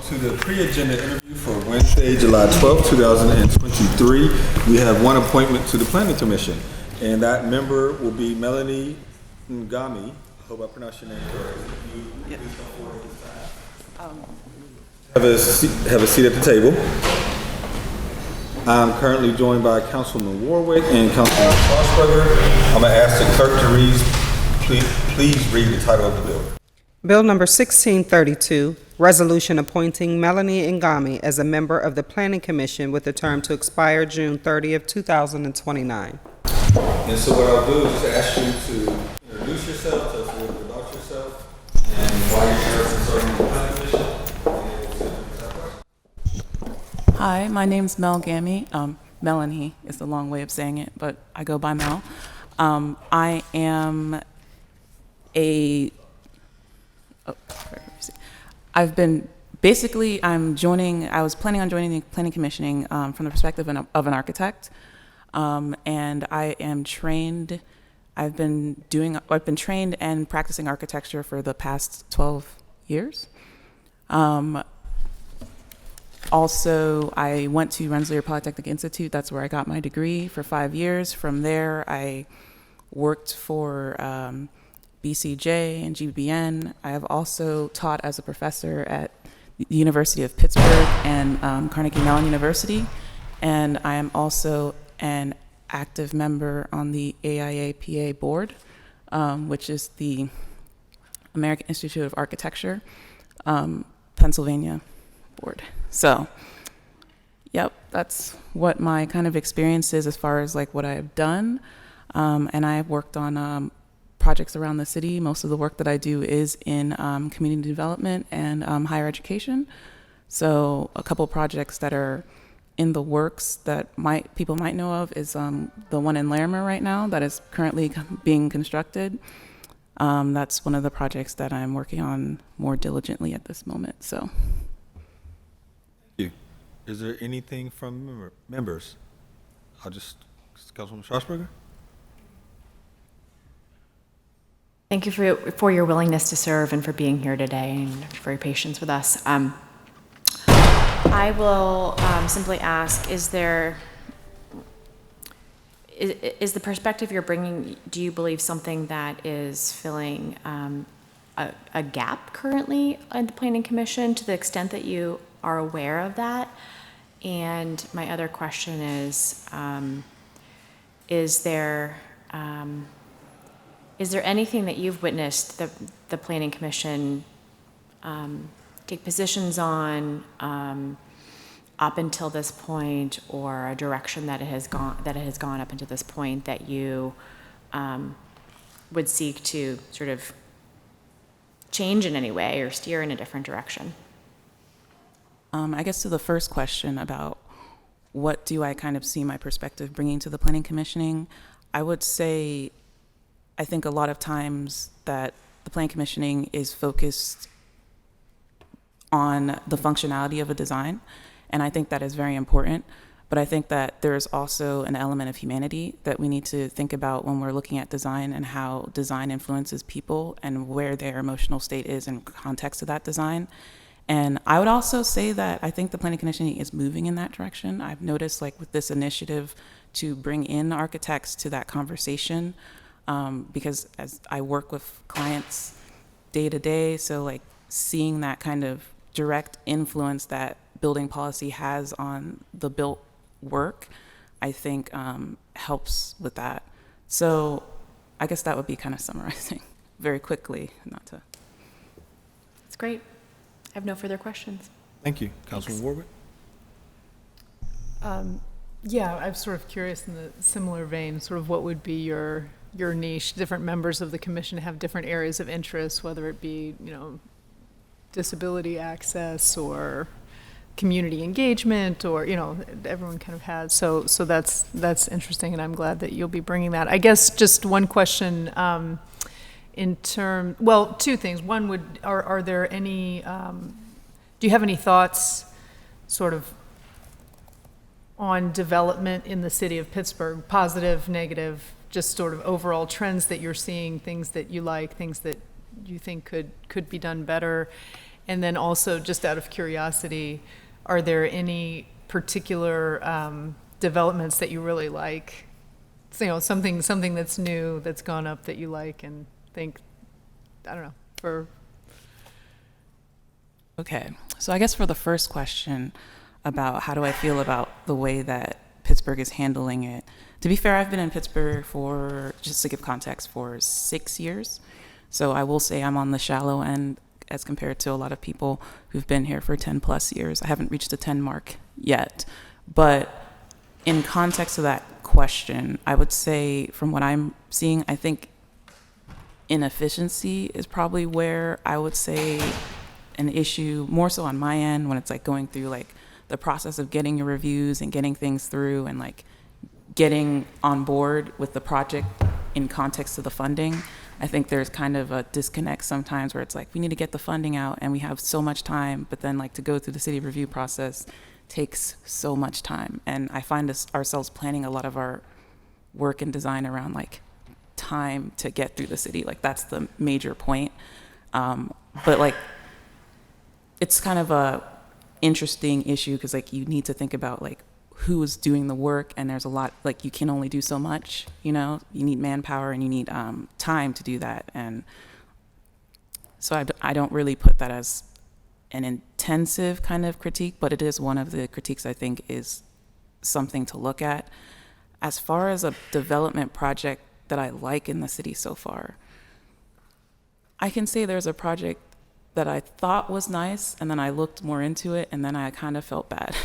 to the pre-agenda interview for Wednesday, July 12th, 2023. We have one appointment to the Planning Commission, and that member will be Melanie Ngami. I hope I pronounced your name correctly. Please come forward at this time. Have a seat at the table. I'm currently joined by Councilman Warwick and Councilman Schlossberger. I'm going to ask the clerk to please read the title of the bill. Bill number 1632, resolution appointing Melanie Ngami as a member of the Planning Commission with a term to expire June 30th, 2029. And so what I'll do is just ask you to introduce yourself, tell us a little bit about yourself, and why you're serving on the Planning Commission. Hi, my name's Mel Ngami. Melanie is the long way of saying it, but I go by Mel. I am I've been, basically, I was planning on joining the Planning Commissioning from the perspective of an architect. And I am trained, I've been trained and practicing architecture for the past 12 years. Also, I went to Rensselaer Polytechnic Institute. That's where I got my degree for 5 years. From there, I worked for BCJ and GBN. I have also taught as a professor at the University of Pittsburgh and Carnegie Mellon University. And I am also an active member on the AIAPA board, which is the American Institute of Architecture, Pennsylvania board. So, yep, that's what my kind of experience is as far as like what I've done. And I've worked on projects around the city. Most of the work that I do is in community development and higher education. So a couple projects that are in the works that people might know of is the one in Larimer right now that is currently being constructed. That's one of the projects that I'm working on more diligently at this moment. So, thank you. Is there anything from members? Councilwoman Schlossberger. Thank you for your willingness to serve and for being here today and for your patience with us. I will simply ask, is the perspective you're bringing, do you believe something that is filling a gap currently at the Planning Commission to the extent that you are aware of that? And my other question is there anything that you've witnessed the Planning Commission take positions on up until this point, or a direction that it has gone up until this point that you would seek to sort of change in any way or steer in a different direction? I guess to the first question about what do I kind of see my perspective bringing to the Planning Commissioning, I would say I think a lot of times that the Planning Commissioning is focused on the functionality of a design, and I think that is very important. But I think that there's also an element of humanity that we need to think about when we're looking at design and how design influences people and where their emotional state is in context of that design. And I would also say that I think the Planning Commissioning is moving in that direction. I've noticed, like, with this initiative to bring in architects to that conversation, because as I work with clients day to day, so like seeing that kind of direct influence that building policy has on the built work, I think helps with that. So I guess that would be kind of summarizing very quickly, not to. That's great. I have no further questions. Thank you. Councilman Warwick. Yeah, I'm sort of curious in the similar vein, sort of what would be your niche. Different members of the commission have different areas of interest, whether it be, disability access or community engagement, or, everyone kind of has. So that's interesting, and I'm glad that you'll be bringing that. I guess just one question, two things. One are there any, do you have any thoughts sort of on development in the city of Pittsburgh, positive, negative, just sort of overall trends that you're seeing, things that you like, things that you think could be done better? And then also, just out of curiosity, are there any particular developments that you really like? So, something that's new, that's gone up that you like and think, I don't know, for... Okay, so I guess for the first question about how do I feel about the way that Pittsburgh is handling it, to be fair, I've been in Pittsburgh for, just to give context, for 6 years. So I will say I'm on the shallow end as compared to a lot of people who've been here for 10 plus years. I haven't reached the 10 mark yet. But in context of that question, I would say from what I'm seeing, I think inefficiency is probably where I would say an issue, more so on my end, when it's like going through like the process of getting your reviews and getting things through and like getting on board with the project in context of the funding. I think there's kind of a disconnect sometimes where it's like we need to get the funding out and we have so much time, but then like to go through the city review process takes so much time. And I find ourselves planning a lot of our work and design around like time to get through the city. Like that's the major point. But like it's kind of a interesting issue because like you need to think about like who is doing the work, and there's a lot, like you can only do so much, you need manpower and you need time to do that. And so I don't really put that as an intensive kind of critique, but it is one of the critiques I think is something to look at. As far as a development project that I like in the city so far, I can say there's a project that I thought was nice, and then I looked more into it, and then I kind of felt bad,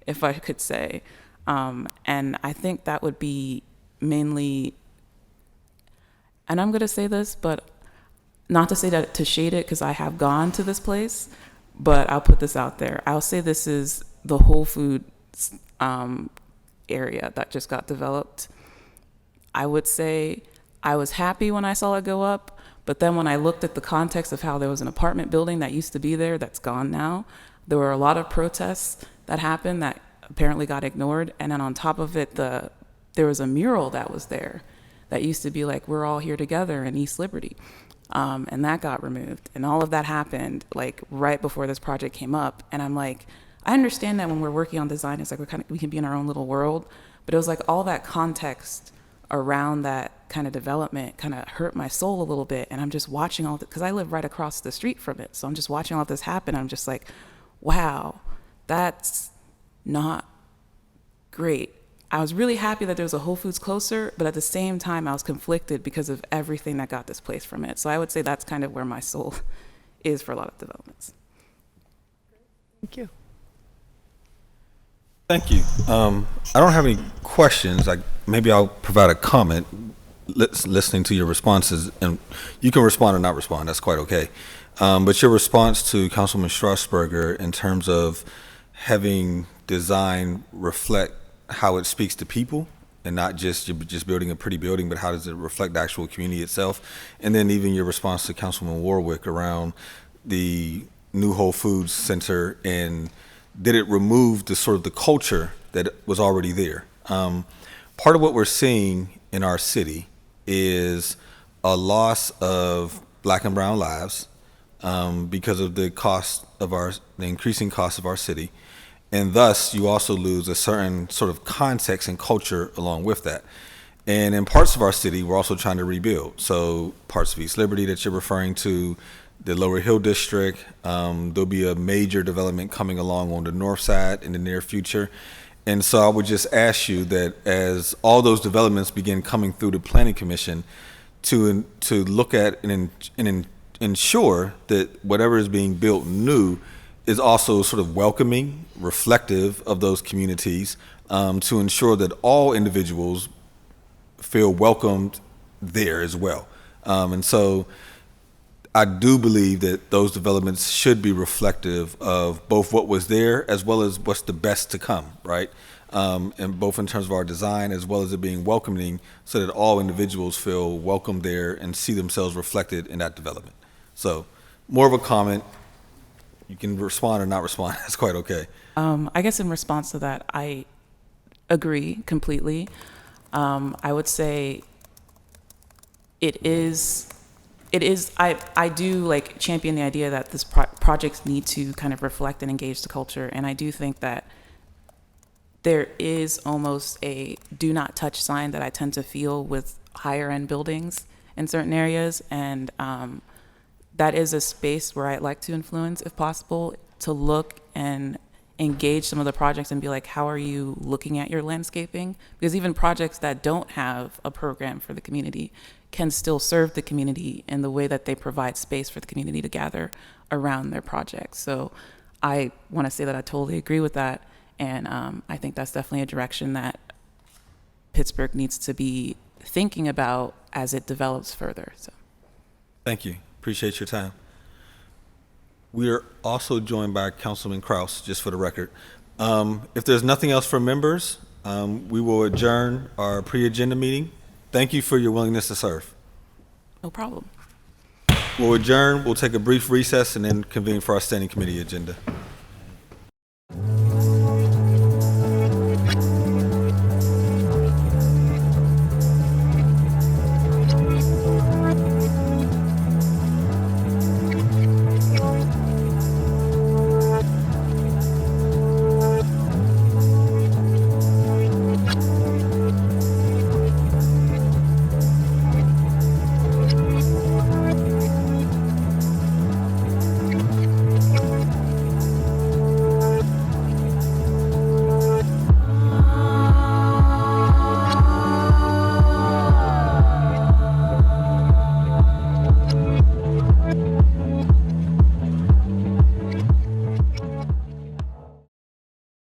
if I could say. And I think that would be mainly, and I'm going to say this, but not to say that to shade it, because I have gone to this place, but I'll put this out there. I'll say this is the Whole Foods area that just got developed. I would say I was happy when I saw it go up, but then when I looked at the context of how there was an apartment building that used to be there that's gone now, there were a lot of protests that happened that apparently got ignored. And then on top of it, there was a mural that was there that used to be like, we're all here together in East Liberty. And that got removed. And all of that happened like right before this project came up. And I'm like, I understand that when we're working on design, it's like we can be in our own little world. But it was like all that context around that kind of development kind of hurt my soul a little bit. And I'm just watching all because I live right across the street from it. So I'm just watching all this happen. I'm just like, wow, that's not great. I was really happy that there was a Whole Foods closer, but at the same time, I was conflicted because of everything that got displaced from it. So I would say that's kind of where my soul is for a lot of developments. Thank you. Thank you. I don't have any questions. Maybe I'll provide a comment listening to your responses, and you can respond or not respond. That's quite okay. But your response to Councilman Strasburger in terms of having design reflect how it speaks to people and not just you're just building a pretty building, but how does it reflect the actual community itself? And then even your response to Councilman Warwick around the new Whole Foods Center, and did it remove the sort of the culture that was already there? Part of what we're seeing in our city is a loss of Black and brown lives because of the increasing cost of our city. And thus, you also lose a certain sort of context and culture along with that. And in parts of our city, we're also trying to rebuild. So parts of East Liberty that you're referring to, the Lower Hill District, there'll be a major development coming along on the north side in the near future. And so I would just ask you that as all those developments begin coming through the Planning Commission, to look at and ensure that whatever is being built new is also sort of welcoming, reflective of those communities, to ensure that all individuals feel welcomed there as well. And so I do believe that those developments should be reflective of both what was there as well as what's the best to come, right? And both in terms of our design as well as it being welcoming, so that all individuals feel welcome there and see themselves reflected in that development. So more of a comment. You can respond or not respond. That's quite okay. I guess in response to that, I agree completely. I would say it is it is, I do like champion the idea that this projects need to kind of reflect and engage the culture. And I do think that there is almost a do not touch sign that I tend to feel with higher end buildings in certain areas. And that is a space where I'd like to influence, if possible, to look and engage some of the projects and be like, how are you looking at your landscaping? Because even projects that don't have a program for the community can still serve the community in the way that they provide space for the community to gather around their projects. So I want to say that I totally agree with that. And I think that's definitely a direction that Pittsburgh needs to be thinking about as it develops further. So, Thank you. Appreciate your time. We are also joined by Councilman Kraus, just for the record. If there's nothing else from members, we will adjourn our pre-agenda meeting. Thank you for your willingness to serve. no problem. We'll adjourn, we'll take a brief recess, and then convene for our standing committee agenda.